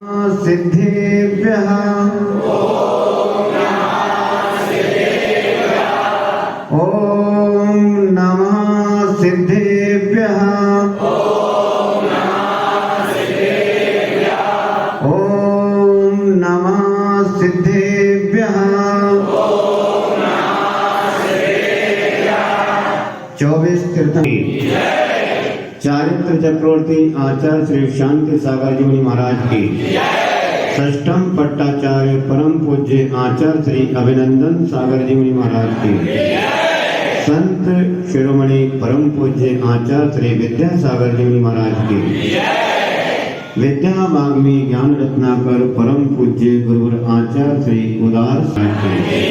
सिद्धेभ्यः ॐ नमः सिद्धेभ्यः ॐ नमः सिद्धेभ्यः 24 तीर्थं चारित्र चक्रवर्ती आचार्य श्री शांति सागर जी महाराज की षष्ठम पट्टाचार्य परम पूज्य आचार्य श्री अभिनंदन सागर जी महाराज की संत शिरोमणि परम पूज्य आचार्य श्री विद्यासागर जी महाराज की विद्या वाग्मी ज्ञान रत्नाकर परम पूज्य गुरुवर आचार्य श्री उदार साहब की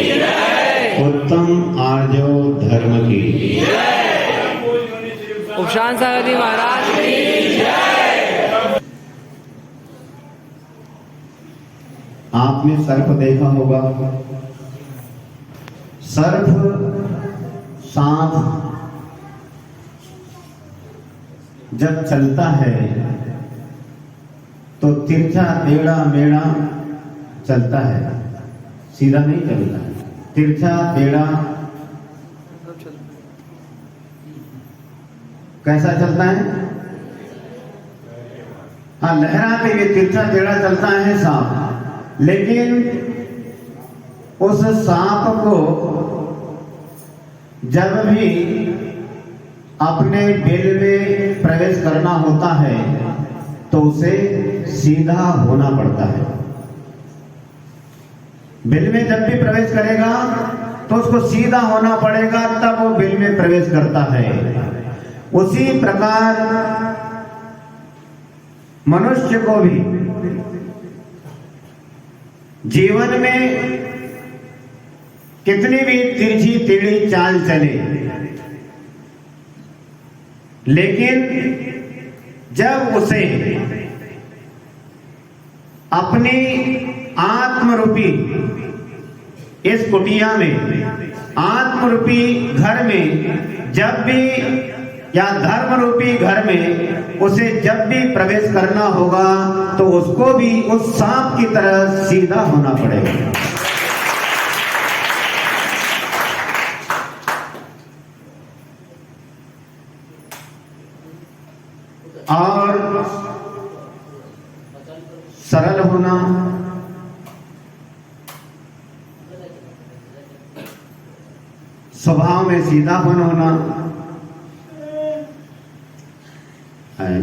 उत्तम आर्यो धर्म की उपशांत सागर जी महाराज की जय। आपने सर्प देखा होगा। सर्प सांप जब चलता है तो तिरछा टेढ़ा मेढ़ा चलता है, सीधा नहीं चलता, तिरछा टेढ़ा कैसा चलता है? हाँ, लहराते हुए तिरछा टेढ़ा चलता है सांप। लेकिन उस सांप को जब भी अपने बिल में प्रवेश करना होता है तो उसे सीधा होना पड़ता है। बिल में जब भी प्रवेश करेगा तो उसको सीधा होना पड़ेगा, तब वो बिल में प्रवेश करता है। उसी प्रकार मनुष्य को भी जीवन में कितनी भी तिरछी टेढ़ी चाल चले, लेकिन जब उसे अपनी आत्मरूपी इस कुटिया में, आत्मरूपी घर में जब भी, या धर्म रूपी घर में उसे जब भी प्रवेश करना होगा तो उसको भी उस सांप की तरह सीधा होना पड़ेगा। और सरल होना, स्वभाव में सीधापन होना है।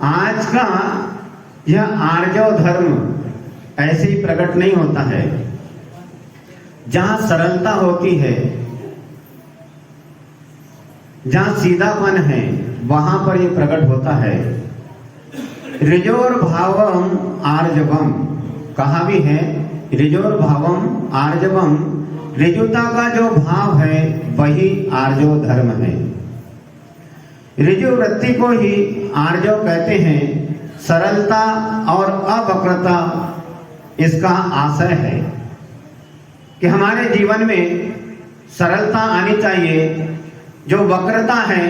आज का यह आर्जव धर्म ऐसे ही प्रकट नहीं होता है। जहां सरलता होती है, जहां सीधापन है, वहां पर यह प्रकट होता है। ऋजोर भावम आर्जवम कहा भी है, ऋजोर भावम आर्जवम, ऋजुता का जो भाव है वही आर्जव धर्म है। ऋजु वृत्ति को ही आर्जव कहते हैं। सरलता और अवक्रता इसका आशय है कि हमारे जीवन में सरलता आनी चाहिए। जो वक्रता है,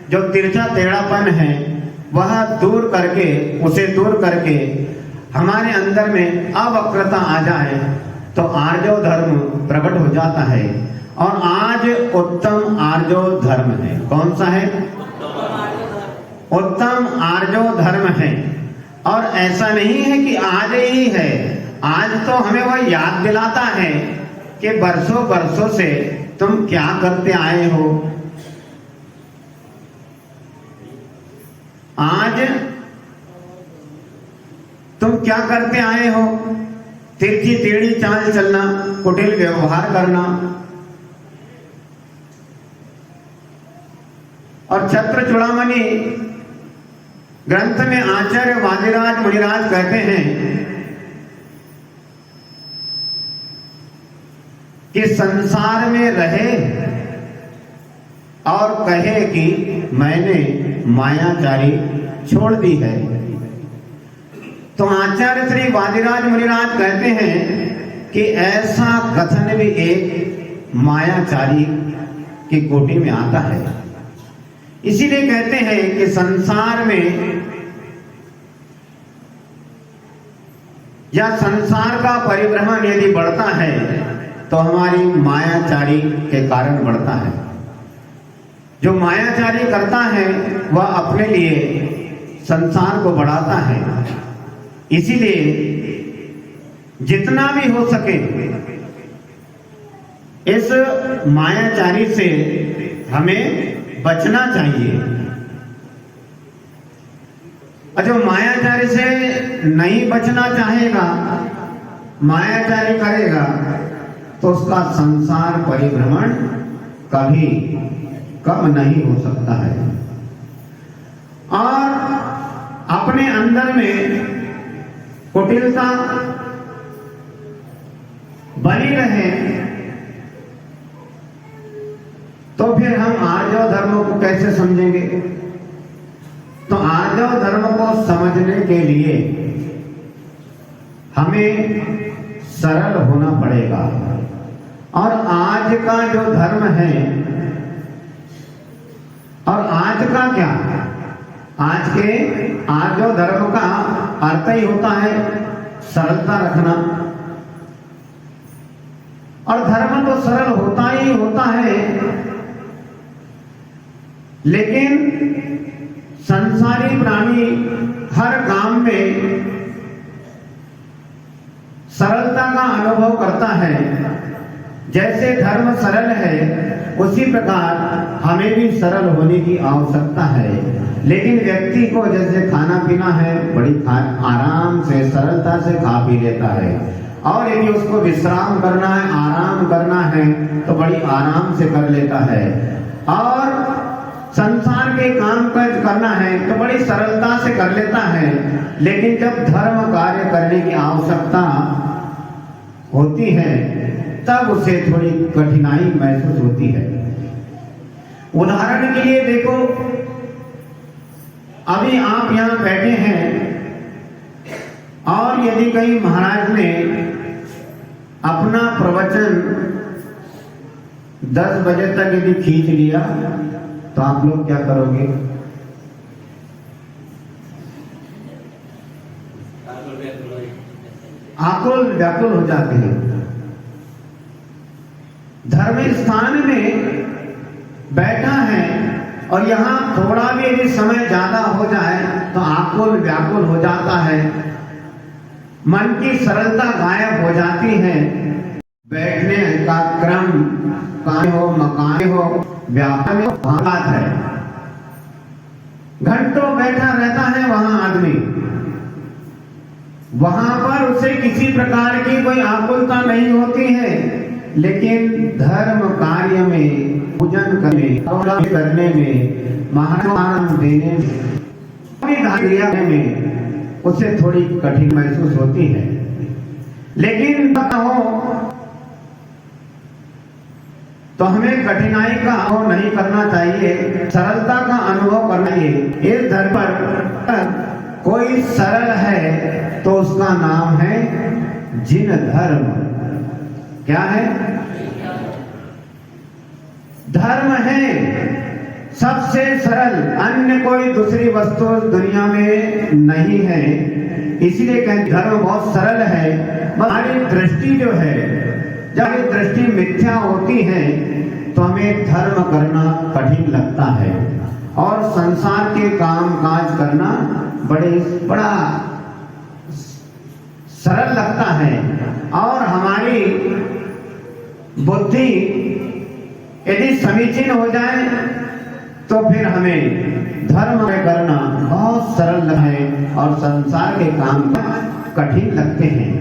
जो तिरछा टेढ़ापन है, वह दूर करके, उसे दूर करके हमारे अंदर में अवक्रता आ जाए तो आर्जव धर्म प्रकट हो जाता है। और आज उत्तम आर्जव धर्म है। कौन सा है? उत्तम आर्जव धर्म है। और ऐसा नहीं है कि आज ही है, आज तो हमें वह याद दिलाता है कि बरसों बरसों से तुम क्या करते आए हो। आज तुम क्या करते आए हो? तिरछी टेढ़ी चाल चलना, कुटिल व्यवहार करना। और छत्र चूड़ामणि ग्रंथ में आचार्य वादिराज मुनिराज कहते हैं कि संसार में रहे और कहे कि मैंने मायाचारी छोड़ दी है। तो आचार्य श्री वादिराज मुनिराज कहते हैं कि ऐसा कथन भी एक मायाचारी की कोटि में आता है। इसीलिए कहते हैं कि संसार में या संसार का परिभ्रमण यदि बढ़ता है तो हमारी मायाचारी के कारण बढ़ता है। जो मायाचारी करता है वह अपने लिए संसार को बढ़ाता है। इसीलिए जितना भी हो सके इस मायाचारी से हमें बचना चाहिए। और जो मायाचारी से नहीं बचना चाहेगा, मायाचारी करेगा, तो उसका संसार परिभ्रमण कभी कम नहीं हो सकता है। और अपने अंदर में कुटिलता बनी रहे तो फिर हम आर्जव धर्म को कैसे समझेंगे? तो आर्जव धर्म को समझने के लिए हमें सरल होना पड़ेगा। और आज का जो धर्म है, और आज का क्या, आज जो धर्म का अर्थ ही होता है सरलता रखना। और धर्म तो सरल होता ही होता है, लेकिन संसारी प्राणी हर काम में सरलता का अनुभव करता है। जैसे धर्म सरल है उसी प्रकार हमें भी सरल होने की आवश्यकता है। लेकिन व्यक्ति को जैसे खाना पीना है बड़ी आराम से सरलता से खा पी लेता है, और यदि उसको विश्राम करना है, आराम करना है तो बड़ी आराम से कर लेता है। और संसार के काम काज करना है तो बड़ी सरलता से कर लेता है। लेकिन जब धर्म कार्य करने की आवश्यकता होती है तब उसे थोड़ी कठिनाई महसूस होती है। उदाहरण के लिए देखो, अभी आप यहाँ बैठे हैं और यदि कहीं महाराज ने अपना प्रवचन 10 बजे तक यदि खींच लिया तो आप लोग क्या करोगे? आकुल व्याकुल हो जाते हैं। धर्म स्थान में बैठा है और यहाँ थोड़ा भी यदि समय ज्यादा हो जाए तो आकुल व्याकुल हो जाता है, मन की सरलता गायब हो जाती है। बैठने का क्रम काहे हो, मकान हो, व्यापार में बात है। घंटों बैठा रहता है वहां आदमी, वहां पर उसे किसी प्रकार की कोई आकुलता नहीं होती है। लेकिन धर्म कार्य में, पूजन करने में, महाराज देने में उसे थोड़ी कठिन महसूस होती है। लेकिन बताओ तो हमें कठिनाई का अनुभव नहीं करना चाहिए, सरलता का अनुभव करना चाहिए। इस धर्म पर कोई सरल है तो उसका नाम है जिन धर्म। क्या है? धर्म है सबसे सरल, अन्य कोई दूसरी वस्तु दुनिया में नहीं है। इसलिए कहते धर्म बहुत सरल है। हमारी दृष्टि जो है, जब ये दृष्टि मिथ्या होती है तो हमें धर्म करना कठिन लगता है और संसार के काम काज करना बड़ा सरल लगता है। और हमारी बुद्धि यदि समीचीन हो जाए तो फिर हमें धर्म करना बहुत सरल है और संसार के काम कठिन लगते हैं।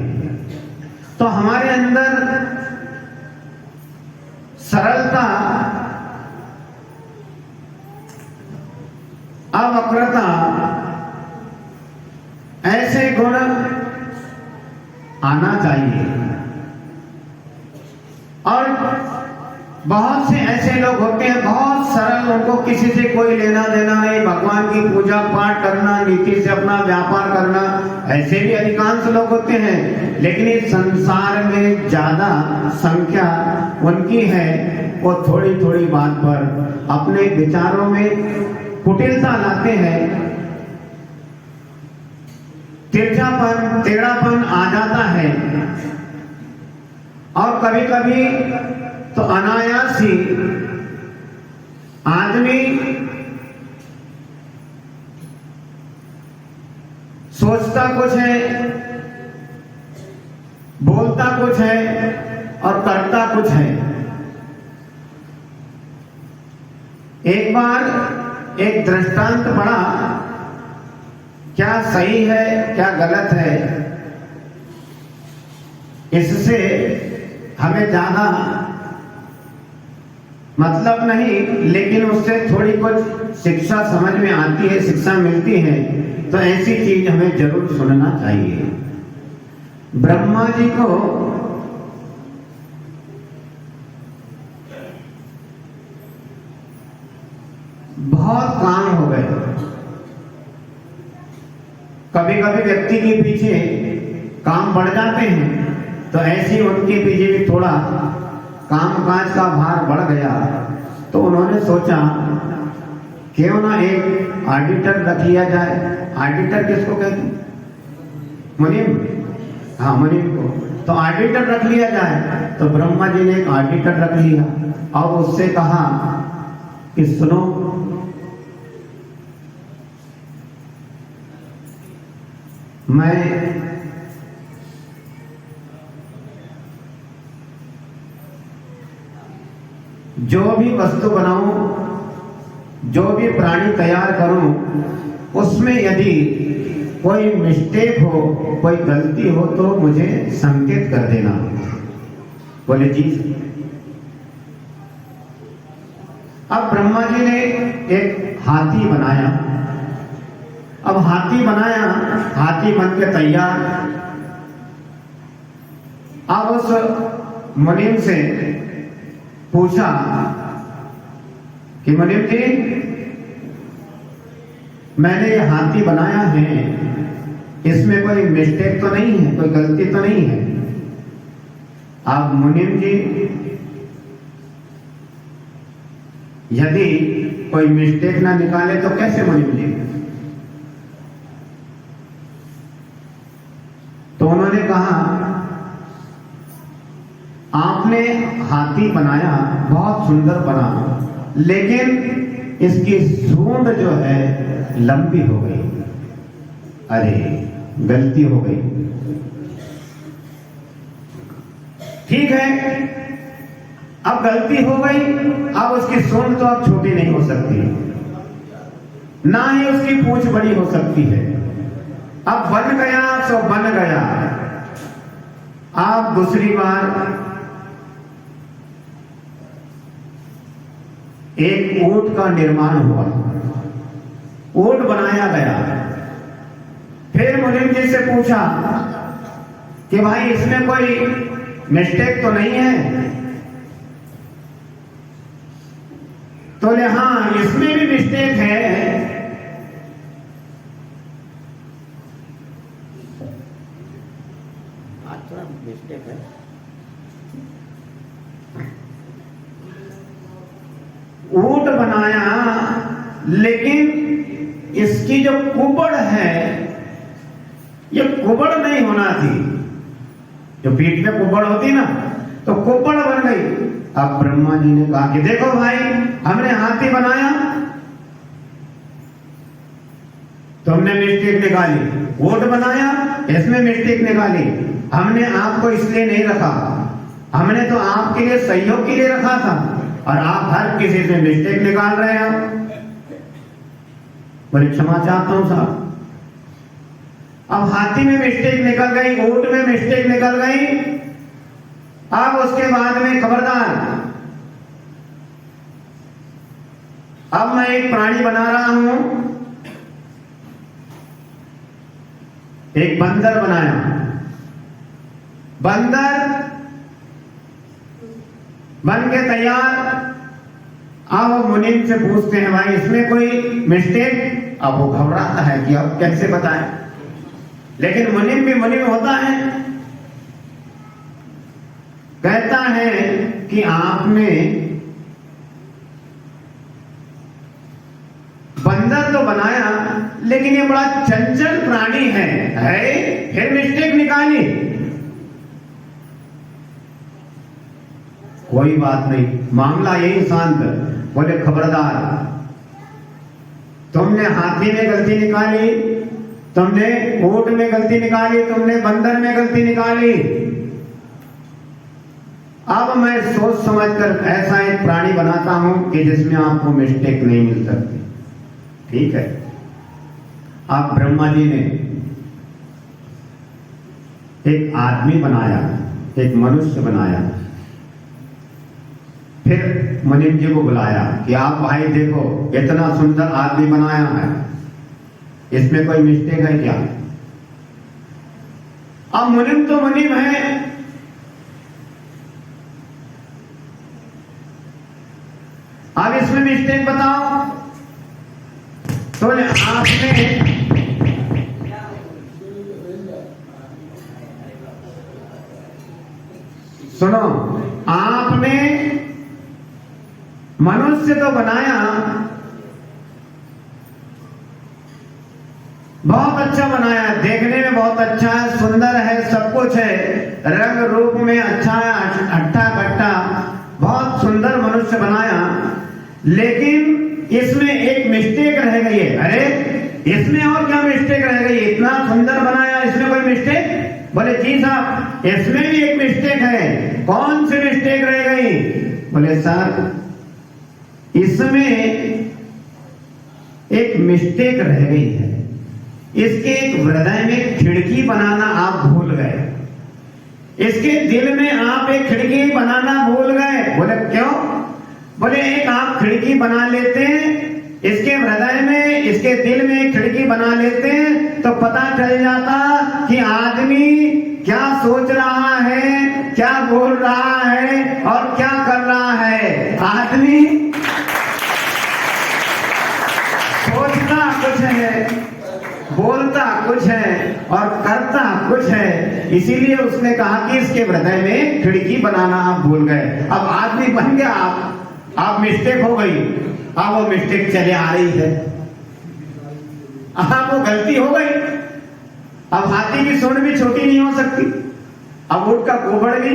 तो हमारे अंदर सरलता, अवक्रता, ऐसे गुण आना चाहिए। और बहुत से ऐसे लोग होते हैं बहुत सरल, उनको किसी से कोई लेना देना नहीं, भगवान की पूजा पाठ करना, नीति से अपना व्यापार करना, ऐसे भी अधिकांश लोग होते हैं। लेकिन इस संसार में ज्यादा संख्या उनकी है, वो थोड़ी थोड़ी बात पर अपने विचारों में कुटिलता लाते हैं, तिरछापन टेढ़ापन आ जाता है, और कभी कभी तो अनायास ही आदमी सोचता कुछ है, बोलता कुछ है और करता कुछ है। एक बार एक दृष्टांत पढ़ा, क्या सही है क्या गलत है इससे हमें ज्यादा मतलब नहीं, लेकिन उससे थोड़ी कुछ शिक्षा समझ में आती है, शिक्षा मिलती है, तो ऐसी चीज हमें जरूर सुनना चाहिए। ब्रह्मा जी को बहुत काम हो गए। कभी कभी व्यक्ति के पीछे काम बढ़ जाते हैं, तो ऐसे उनके पीछे भी थोड़ा कामकाज का भार बढ़ गया, तो उन्होंने सोचा क्यों ना एक ऑडिटर रख लिया जाए। ऑडिटर किसको कहते हैं? मुनीम, हाँ मुनीम को। तो ऑडिटर रख लिया जाए। तो ब्रह्मा जी ने एक ऑडिटर रख लिया और उससे कहा कि सुनो, मैं जो भी वस्तु बनाऊं, जो भी प्राणी तैयार करूं, उसमें यदि कोई मिस्टेक हो, कोई गलती हो, तो मुझे संकेत कर देना। बोले जी। अब ब्रह्मा जी ने एक हाथी बनाया। अब हाथी बनाया, हाथी बन के तैयार। अब उस मुनीम से पूछा कि मुनीम जी, मैंने ये हाथी बनाया है, इसमें कोई मिस्टेक तो नहीं है, कोई गलती तो नहीं है? अब मुनीम जी यदि कोई मिस्टेक ना निकाले तो कैसे मुनीम जी? तो उन्होंने कहा, आपने हाथी बनाया, बहुत सुंदर बना, लेकिन इसकी सूंड जो है लंबी हो गई। अरे गलती हो गई। ठीक है, अब गलती हो गई, अब उसकी सूंड तो अब छोटी नहीं हो सकती, ना ही उसकी पूंछ बड़ी हो सकती है। अब बन गया सो बन गया। आप दूसरी बार एक ऊंट का निर्माण हुआ, ऊंट बनाया गया। फिर मुनीम जी से पूछा कि भाई इसमें कोई मिस्टेक तो नहीं है? तो बोले हाँ, इसमें भी मिस्टेक है। थोड़ा मिस्टेक है। ऊंट बनाया, लेकिन इसकी जो कुबड़ है, ये कुबड़ नहीं होना थी। जो पीठ पे कुबड़ होती ना, तो कुबड़ बन गई। अब ब्रह्मा जी ने कहा कि देखो भाई, हमने हाथी बनाया, तुमने मिस्टेक निकाली। ऊंट बनाया, इसमें मिस्टेक निकाली। हमने आपको इसलिए नहीं रखा, हमने तो आपके लिए सहयोग के लिए रखा था, और आप हर किसी से मिस्टेक निकाल रहे हैं। बोले क्षमा चाहता हूं साहब। अब हाथी में मिस्टेक निकल गई, ऊंट में मिस्टेक निकल गई। अब उसके बाद में खबरदार, अब मैं एक प्राणी बना रहा हूं। एक बंदर बनाया। बंदर बन के तैयार। अब वो मुनीम से पूछते हैं भाई इसमें कोई मिस्टेक। अब वो घबराता है कि अब कैसे बताएं, लेकिन मुनीम भी मुनीम होता है। कहता है कि आपने बंदर तो बनाया लेकिन ये बड़ा चंचल प्राणी है फिर मिस्टेक निकाली। कोई बात नहीं, मामला यही शांत। बोले खबरदार, तुमने हाथी में गलती निकाली, तुमने ऊंट में गलती निकाली, तुमने बंदर में गलती निकाली। अब मैं सोच समझकर ऐसा एक प्राणी बनाता हूं कि जिसमें आपको मिस्टेक नहीं मिल सकती। ठीक है। आप ब्रह्मा जी ने एक आदमी बनाया, एक मनुष्य बनाया। फिर मुनीम जी को बुलाया कि आप भाई देखो इतना सुंदर आदमी बनाया है, इसमें कोई मिस्टेक है क्या? अब मुनीम तो मुनीम है, अब इसमें मिस्टेक बताओ। तो आपने सुनो, आपने मनुष्य तो बनाया, बहुत अच्छा बनाया, देखने में बहुत अच्छा है, सुंदर है, सब कुछ है, रंग रूप में अच्छा है, हट्टा कट्टा, बहुत सुंदर मनुष्य बनाया। लेकिन इसमें एक मिस्टेक रह गई है। अरे इसमें और क्या मिस्टेक रह गई? इतना सुंदर बनाया, इसमें कोई मिस्टेक? बोले जी साहब इसमें भी एक मिस्टेक है। कौन सी मिस्टेक रह गई? बोले सर इसमें एक मिस्टेक रह गई है, इसके एक हृदय में खिड़की बनाना आप भूल गए, इसके दिल में आप एक खिड़की बनाना भूल गए। बोले क्यों? बोले एक आप खिड़की बना लेते हैं, इसके हृदय में, इसके दिल में एक खिड़की बना लेते हैं तो पता चल जाता कि आदमी क्या सोच रहा है, क्या बोल रहा है और क्या कर रहा है। आदमी सोचता कुछ है, बोलता कुछ है और करता कुछ है। इसीलिए उसने कहा कि इसके हृदय में खिड़की बनाना आप भूल गए। अब आदमी बन गया आप मिस्टेक हो गई, अब वो मिस्टेक चले आ रही है, अब वो गलती हो गई। अब हाथी की सूंड भी छोटी नहीं हो सकती, अब ऊंट का गोबर भी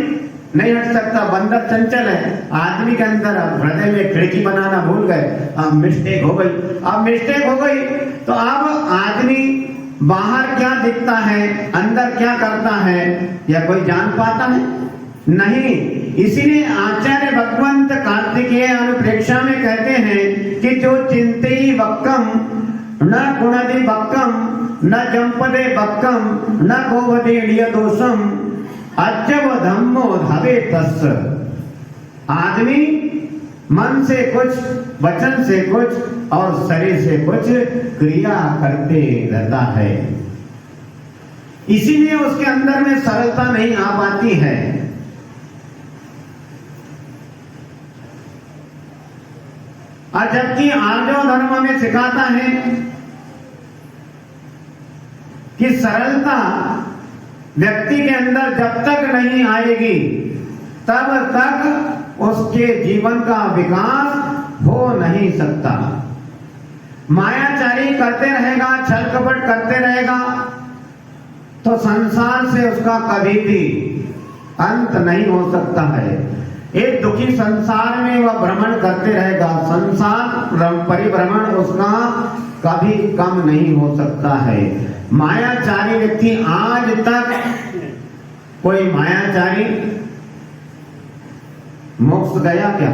नहीं हट सकता, बंदर चंचल है। आदमी के अंदर हृदय में खिड़की बनाना भूल गए, अब मिस्टेक हो गई। अब मिस्टेक हो गई तो अब आदमी बाहर क्या दिखता है, अंदर क्या करता है, या कोई जान पाता है? नहीं। इसीलिए आचार्य भगवंत कार्तिकेय अनुप्रेक्षा में कहते हैं कि जो चिंतई वक्कम न गुणदि वक्कम न जंपदे वक्कम न गोवदे दोषम अजब धम्मो धवे तस्। आदमी मन से कुछ, वचन से कुछ और शरीर से कुछ क्रिया करते रहता है, इसीलिए उसके अंदर में सरलता नहीं आ पाती है। और जबकि आर्यो धर्म हमें सिखाता है कि सरलता व्यक्ति के अंदर जब तक नहीं आएगी तब तक उसके जीवन का विकास हो नहीं सकता। मायाचारी करते रहेगा, छल कपट करते रहेगा तो संसार से उसका कभी भी अंत नहीं हो सकता है। एक दुखी संसार में वह भ्रमण करते रहेगा, संसार परिभ्रमण उसका कभी कम नहीं हो सकता है। मायाचारी व्यक्ति, आज तक कोई मायाचारी मोक्ष गया क्या?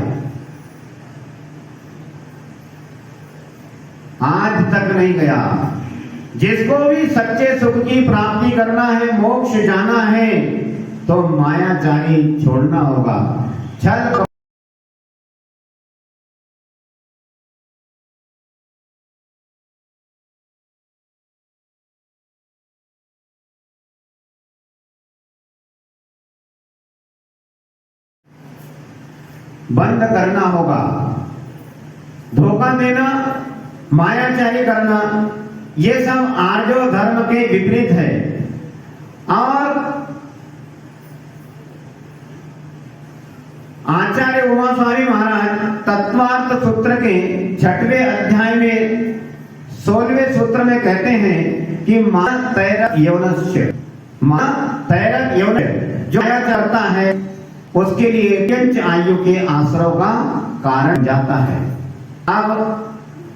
आज तक नहीं गया। जिसको भी सच्चे सुख की प्राप्ति करना है, मोक्ष जाना है, तो मायाचारी छोड़ना होगा। छल बंद करना होगा। धोखा देना, मायाचारी करना, ये सब आर्यो धर्म के विपरीत है। और आचार्य उमा स्वामी महाराज तत्वार्थ सूत्र के 6वें अध्याय में 16वें सूत्र में कहते हैं कि मां तैरक यौनस्य, मां तैरक यौन जो करता है उसके लिए तिर्यंच आयु के आश्रव का कारण जाता है। अब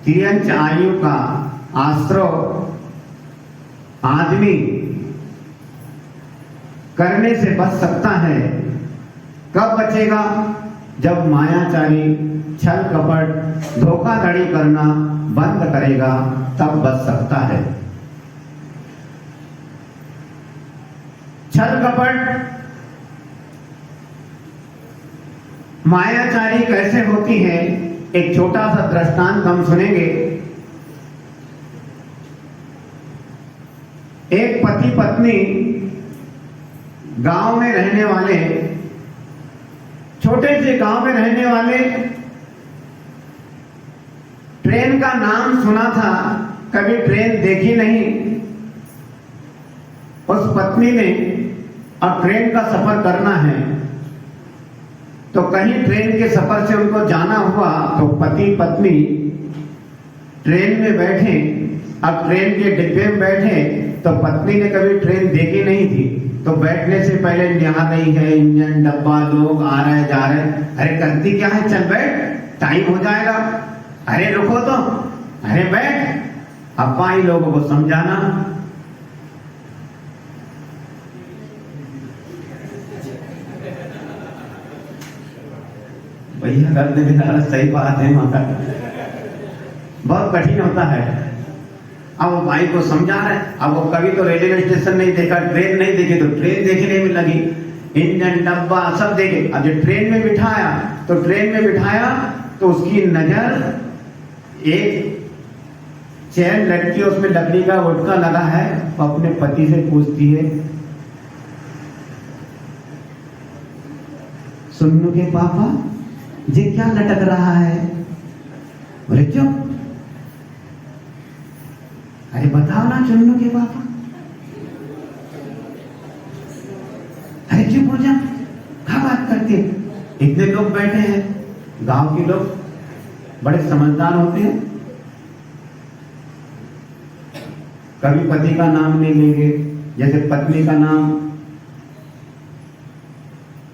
तिर्यंच आयु का आश्रव आदमी करने से बच सकता है। कब बचेगा? जब मायाचारी, छल कपट, धोखाधड़ी करना बंद करेगा, तब बच सकता है। छल कपट, मायाचारी कैसे होती है, एक छोटा सा दृष्टांत हम सुनेंगे। एक पति पत्नी गांव में रहने वाले, छोटे से गांव में रहने वाले, ट्रेन का नाम सुना था, कभी ट्रेन देखी नहीं। उस पत्नी ने अब ट्रेन का सफर करना है, तो कहीं ट्रेन के सफर से उनको जाना हुआ, तो पति पत्नी ट्रेन में बैठे। अब ट्रेन के डिब्बे में बैठे, तो पत्नी ने कभी ट्रेन देखी नहीं थी, तो बैठने से पहले निहार रही है इंजन, डब्बा, लोग आ रहे जा रहे। अरे करती क्या है, चल बैठ, टाइम हो जाएगा। अरे रुको तो, अरे बैठ। अपाई लोगों को समझाना, भैया कर दे, सही बात है माता, बहुत कठिन होता है। अब वो भाई को समझा रहे, अब वो कभी तो रेलवे स्टेशन नहीं देखा, ट्रेन नहीं देखी, तो ट्रेन देखने में लगी, इंजन, डब्बा सब देखे। अब जब ट्रेन में बिठाया, तो ट्रेन में बिठाया तो उसकी नजर एक चैन लटकी, उसमें लकड़ी का गुटका लगा है। वो अपने पति से पूछती है, सुन्नू के पापा ये क्या लटक रहा है? बोले चुप। अरे बताओ ना चुन्नू के पापा। अरे चुप हो जा, क्या बात करते? इतने लोग बैठे हैं, गांव के लोग बड़े समझदार होते हैं, कभी पति का नाम नहीं लेंगे। जैसे पत्नी का नाम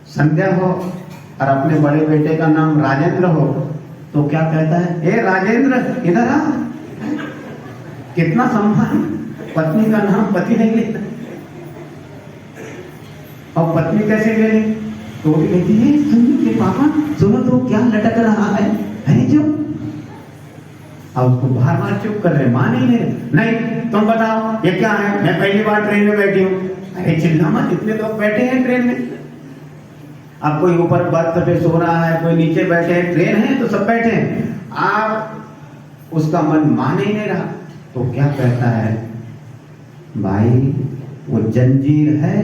संध्या हो और अपने बड़े बेटे का नाम राजेंद्र हो, तो क्या कहता है, ए राजेंद्र इधर आ। कितना सम्मान, पत्नी का नाम पति नहीं लेता। और पत्नी कैसे ले, तो भी कहती है, सुनो के पापा, सुनो तो क्या लटक रहा है। अरे जो अब उसको बार बार चुप कर रहे, मान ही नहीं, तुम बताओ ये क्या है, मैं पहली बार ट्रेन में बैठी हूँ। अरे चिल्ला मत, इतने लोग बैठे हैं ट्रेन में। अब कोई ऊपर बर्थ पे सो रहा है, कोई नीचे बैठे हैं, ट्रेन है तो सब बैठे हैं। आप उसका मन मान ही नहीं रहा, तो क्या कहता है, भाई वो जंजीर है।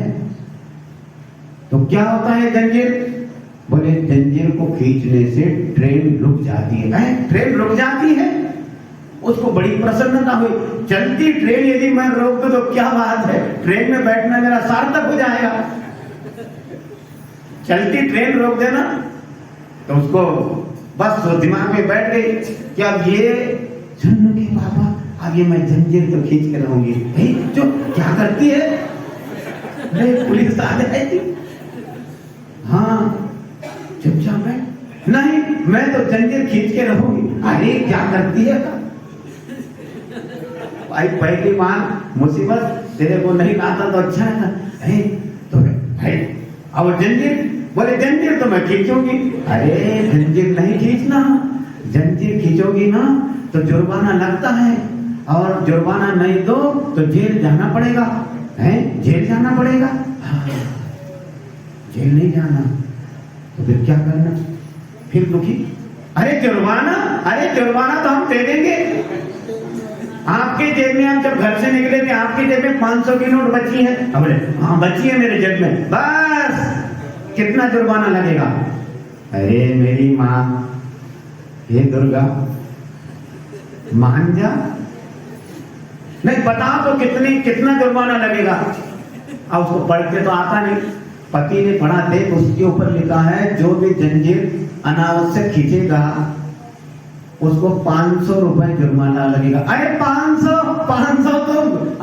तो क्या होता है जंजीर? बोले जंजीर को खींचने से ट्रेन रुक जाती है। ट्रेन रुक जाती है, उसको बड़ी प्रसन्नता हुई। चलती ट्रेन यदि मैं रोक दूं तो क्या बात है, ट्रेन में बैठना मेरा सार्थक हो जाएगा। चलती ट्रेन रोक देना, तो उसको बस वो दिमाग में बैठ गई कि अब ये सुन्नू के पापा, अब ये मैं जंजीर तो खींच के रहूंगी। जो क्या करती है, पुलिस आ जाएगी। हाँ चुपचाप बैठ, नहीं मैं तो जंजीर खींच के रहूंगी। अरे क्या करती है भाई, पहली बार मुसीबत तेरे को नहीं लाता तो अच्छा है। तो भाई अब जंजीर, बोले जंजीर तो मैं खींचूंगी। अरे जंजीर नहीं खींचना, जंजीर खींचोगी ना तो जुर्माना लगता है, और जुर्माना नहीं दो तो जेल जाना पड़ेगा। है जेल जाना पड़ेगा। हाँ, जेल नहीं जाना तो फिर क्या करना, फिर दुखी। अरे जुर्माना तो हम दे देंगे। आपके जेब में, हम जब घर से निकले थे आपकी जेब में 500 की नोट बची है। बोले हाँ बची है मेरे जेब में, बस कितना जुर्माना लगेगा? अरे मेरी माँ, हे दुर्गा, मान जा। नहीं बता तो कितना जुर्माना लगेगा। अब उसको पढ़ते तो आता नहीं। पति ने पढ़ा, देख उसके ऊपर लिखा है जो भी जंजीर अनावश्यक खींचेगा उसको 500 रुपए जुर्माना लगेगा। अरे 500 तो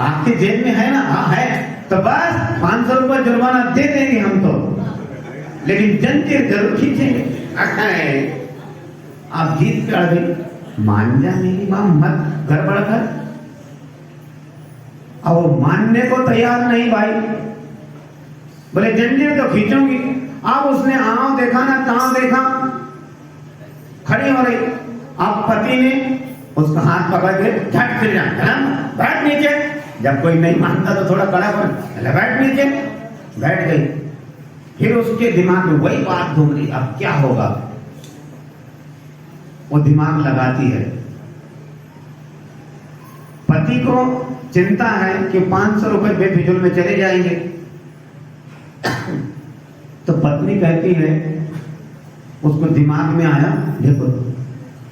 आपके जेब में है ना? हाँ है, तो बस 500 रुपए जुर्माना दे देंगे हम तो, लेकिन जंजीर जरूर खींचेंगे। आप जीत पे अड़ गई। मान जा मेरी माँ, मत गड़बड़ कर। अब वो मानने को तैयार नहीं भाई, बोले जंजीर तो खींचूंगी। अब उसने आंव देखा ना तांव देखा, खड़ी हो रही। अब पति ने उसका हाथ पकड़ के झट फिर जाना, बैठ नीचे। जब कोई नहीं मानता तो थोड़ा कड़ा कर, बैठ नीचे। बैठ गई। फिर उसके दिमाग में वही बात घूम रही, अब क्या होगा। वो दिमाग लगाती है। पति को चिंता है कि 500 रुपए बेफिजूल में चले जाएंगे। तो पत्नी कहती है, उसको दिमाग में आया, देखो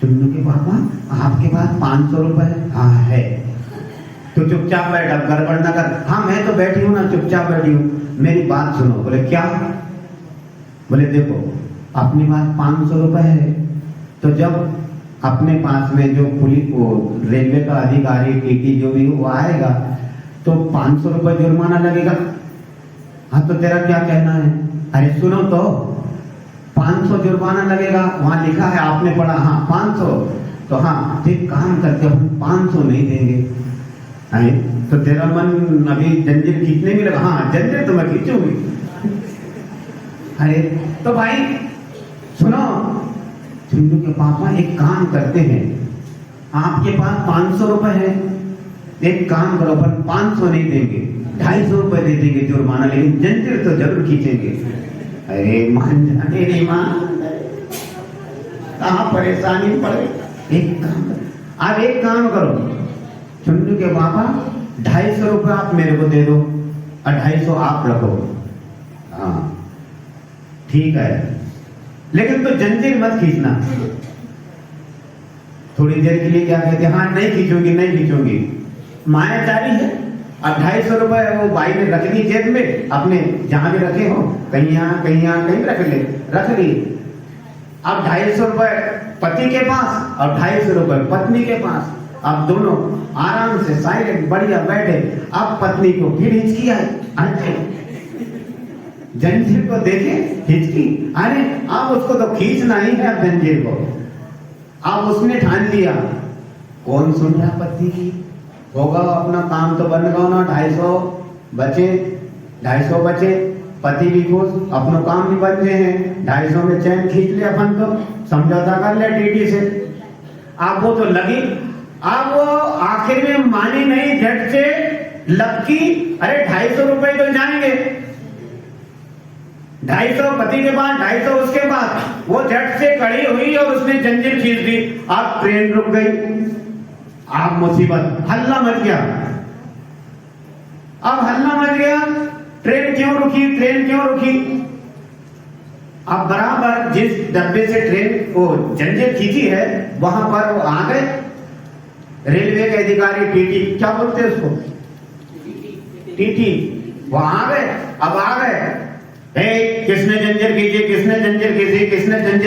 चुन्नू के पापा आपके पास 500 रुपए? हाँ है। तो चुपचाप बैठ, अब गड़बड़ ना कर। हाँ मैं तो बैठी हूं ना, चुपचाप बैठी हूं, मेरी बात सुनो। बोले क्या? बोले देखो अपने पास 500 रुपए है, तो जब अपने पास में जो पुलिस को रेलवे का अधिकारी टीटी जो भी वो आएगा तो 500 रुपए जुर्माना लगेगा। हाँ तो तेरा क्या कहना है? अरे सुनो तो, 500 जुर्माना लगेगा, वहां लिखा है, आपने पढ़ा? हाँ 500। तो हाँ एक काम करके हम 500 नहीं देंगे। अरे तो तेरा मन अभी जंजीर खींचने में लगा? हाँ जंजीर तो मैं खींचूंगी। अरे तो भाई सुनो, चुन्नू के पापा एक काम करते हैं, आपके पास 500 रुपए है, एक काम करो, अपन 500 नहीं देंगे, 250 रुपए दे देंगे जुर्माना, लेकिन जंजीर तो जरूर खींचेंगे। अरे मान जाने नहीं मान, कहाँ परेशानी पड़ गई। एक काम करो, चुन्नू के पापा 250 रुपए आप मेरे को दे दो और 250 आप रखो। हाँ ठीक है, लेकिन तो जंजीर मत खींचना। थोड़ी देर के लिए क्या कहते हैं? हाँ नहीं खींचूंगी। मायाचारी है। अब 250 रुपए वो भाई ने रख ली जेब में, अपने जहां भी रखे हो, कहीं यहाँ कहीं रख ली। अब 250 रुपए पति के पास और 250 रुपए पत्नी के पास। अब दोनों आराम से साइलेंट बढ़िया बैठे। अब पत्नी को फिर हिचकी आई, जंजीर को देखे हिचकी। अरे अब उसको तो खींचना ही है जंजीर को। अब उसने ठान लिया, कौन सुन रहा पत्नी की, होगा अपना काम तो बन गया ना। 250 बचे, पति भी खुश, अपना काम भी बन गए हैं। 250 में चैन खींच लिया, अपन तो समझौता कर लिया टीटी से। अब वो तो लगी, अब वो आखिर में मानी नहीं, झट से लपकी। अरे 250 रुपए तो जाएंगे, 250 पति के पास, 250 उसके पास। वो झट से खड़ी हुई और उसने जंजीर खींच दी। अब ट्रेन रुक गई। अब मुसीबत, हल्ला मच गया। ट्रेन क्यों रुकी? अब बराबर जिस डब्बे से ट्रेन को जंजीर खींची है वहां पर वो आ गए। रेलवे के अधिकारी टीटी, क्या बोलते हैं उसको? टीटी। वो आ गए। अब आ गए, किसने जंजीर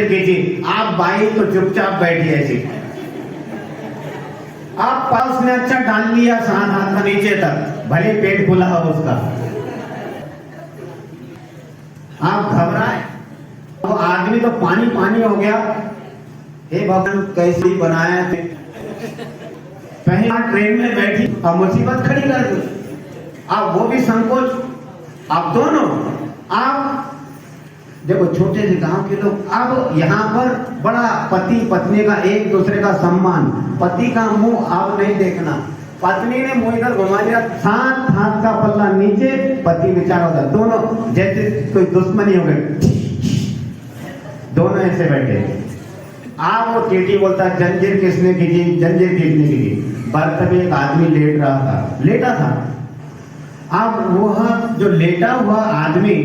खींची? आप भाई तो चुपचाप बैठी ऐसी। आप पास में अच्छा डाल लिया, साथ हाथ नीचे तक, भले पेट खुला हो उसका। आप घबराए, वो आदमी तो पानी हो गया। हे भगवान कैसे बनाया थे। पहले ट्रेन में बैठी और मुसीबत खड़ी कर दी। अब वो भी संकोच। अब दोनों, आप देखो छोटे से गांव के लोग, अब यहाँ पर बड़ा पति पत्नी का एक दूसरे का सम्मान। पति का मुंह अब नहीं देखना। पत्नी ने मुंह इधर घुमा दिया, साथ हाथ का पल्ला नीचे, पति बेचारा होता, दोनों जैसे कोई दुश्मनी हो गई। दोनों ऐसे बैठे। अब वो टीटी बोलता, जंजीर किसने खींची? जंजीर किसने खींची? बर्थ में एक आदमी लेटा था। अब वह जो लेटा हुआ आदमी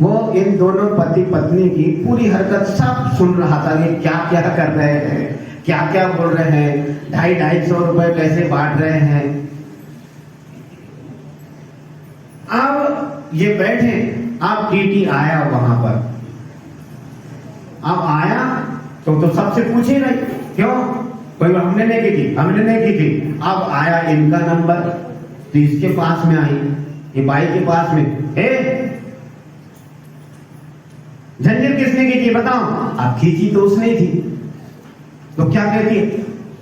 वो इन दोनों पति पत्नी की पूरी हरकत सब सुन रहा था कि क्या क्या कर रहे हैं, क्या क्या बोल रहे हैं, 250-250 रुपए कैसे बांट रहे हैं। अब ये बैठे, अब टीटी आया वहां पर। अब आया तो सबसे पूछे रही, क्यों? कोई हमने नहीं की थी, हमने नहीं की थी। अब आया इनका नंबर, तो इसके पास में आई, ये बाई के पास में, झंझट किसने की थी बताओ? अब खींची तो उसने थी, तो क्या कहती है?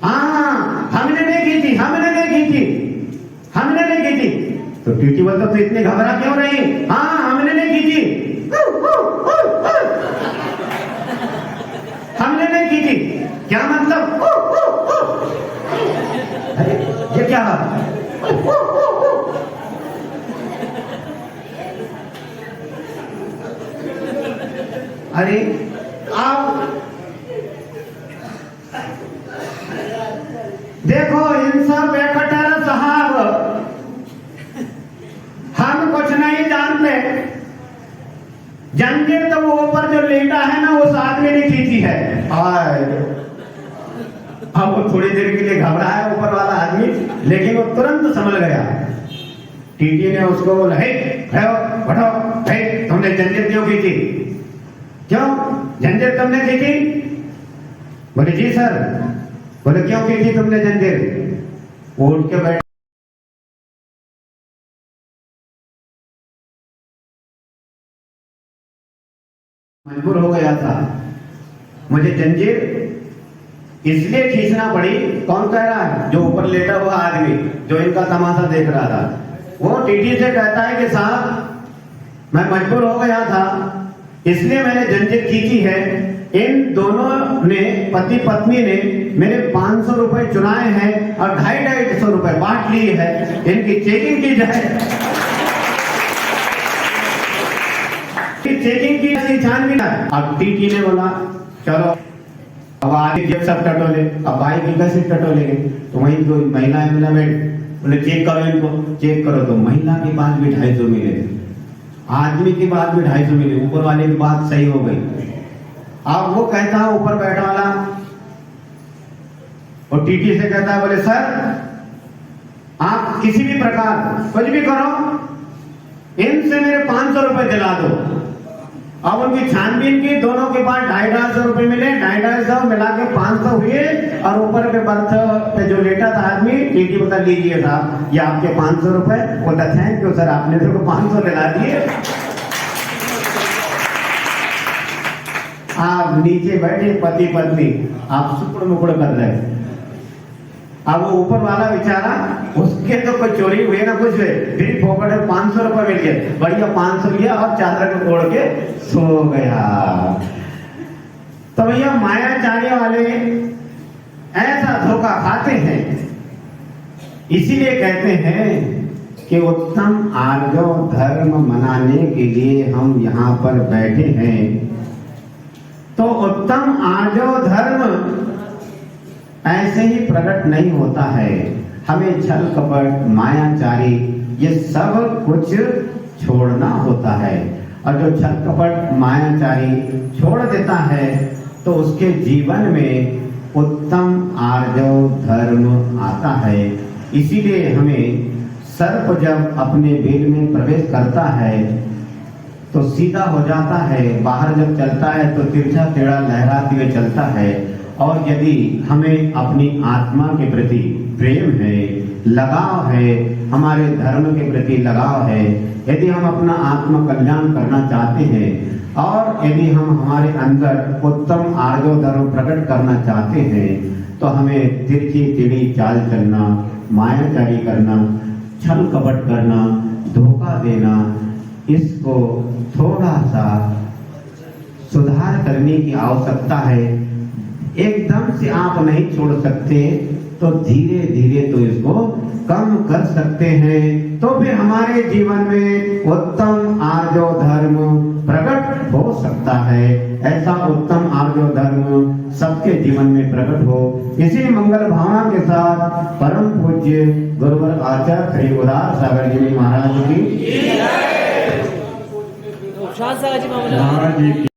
हाँ हमने नहीं की थी, हमने नहीं की थी, हमने नहीं की थी। तो टीटी बोलता तो इतने घबरा क्यों रही? हाँ हमने नहीं की थी, हमने नहीं की थी। क्या मतलब? अरे ये क्या? अरे आप देखो इन सब एकटर साहब, हम कुछ नहीं जानते। जंजीर तो वो ऊपर जो लेटा है ना, उस आदमी ने खींची है। अब वो थोड़ी देर के लिए घबरा है ऊपर वाला आदमी, लेकिन वो तुरंत समझ गया। टीटी ने उसको बोला, हे बैठो, तुमने जंजीर क्यों खींची? क्यों जंजीर तुमने की थी? बोले जी सर। बोले क्यों की थी तुमने जंजीर? वो उठ के बैठ, मजबूर हो गया था, मुझे जंजीर इसलिए खींचना पड़ी। कौन कह रहा है? जो ऊपर लेटा हुआ आदमी, जो इनका तमाशा देख रहा था। वो टीटी से कहता है कि साहब मैं मजबूर हो गया था, इसलिए मैंने जंजीर खींची है। इन दोनों ने, पति पत्नी ने मेरे 500 रुपए चुराए हैं और 250-250 रुपए बांट लिए हैं। इनकी चेकिंग की जाए, चेकिंग की छानबीन। अब टीटी ने बोला चलो, अब आगे जब सब टटोले, अब बाई की कैसे टटोलेंगे? तो वही कोई महिला बोले चेक करो इनको, चेक करो। तो महिला के पास भी 250 मिले, आदमी की बात भी 250 मिली, ऊपर वाले की बात सही हो गई। अब वो कहता है ऊपर बैठा वाला, और टीटी से कहता है, बोले सर आप किसी भी प्रकार कुछ भी करो, इनसे मेरे 500 रुपए दिला दो। अब उनकी छानबीन की, दोनों के पास 250-250 रुपए मिले, 250-250 मिला के 500 हुए। और ऊपर के बर्थ पे जो लेटा था आदमी, टीटी बता लीजिए साहब ये आपके 500 रुपए। बोलता थैंक यू सर, आपने तो 500 दिला दिए। आप नीचे बैठे पति पत्नी, आप सुपड़ मुकड़ कर रहे। अब वो ऊपर वाला बेचारा, उसके तो कोई चोरी हुई ना कुछ, फिर फोकट में 500 रुपए मिल गए, बढ़िया 500 लिया और चादर को ओढ़ के सो गया। तो भैया मायाचारी वाले ऐसा धोखा खाते हैं। इसीलिए कहते हैं कि उत्तम आर्यो धर्म मनाने के लिए हम यहाँ पर बैठे हैं। तो उत्तम आर्यो धर्म ऐसे ही प्रकट नहीं होता है। हमें छल कपट मायाचारी ये सब कुछ छोड़ना होता है। और जो छल कपट मायाचारी छोड़ देता है तो उसके जीवन में उत्तम आर्यो धर्म आता है। इसीलिए हमें सर्प जब अपने बिल में प्रवेश करता है तो सीधा हो जाता है, बाहर जब चलता है तो तिरछा टेढ़ा लहराते हुए चलता है। और यदि हमें अपनी आत्मा के प्रति प्रेम है, लगाव है, हमारे धर्म के प्रति लगाव है, यदि हम अपना आत्म कल्याण करना चाहते हैं और यदि हम हमारे अंदर उत्तम आर्यो धर्म प्रकट करना चाहते हैं तो हमें तिरछी टेढ़ी चाल चलना, मायाचारी करना, छल कपट करना, धोखा देना, इसको थोड़ा सा सुधार करने की आवश्यकता है। एकदम से आप नहीं छोड़ सकते, तो धीरे धीरे तो इसको कम कर सकते हैं। तो फिर हमारे जीवन में उत्तम आर्यो धर्म प्रकट हो सकता है। ऐसा उत्तम आर्यो धर्म सबके जीवन में प्रकट हो, इसी मंगल भावना के साथ परम पूज्य गुरुवर आचार्य श्री उदार सागर जी महाराज की शाह सागाजी मामला महाराज जी की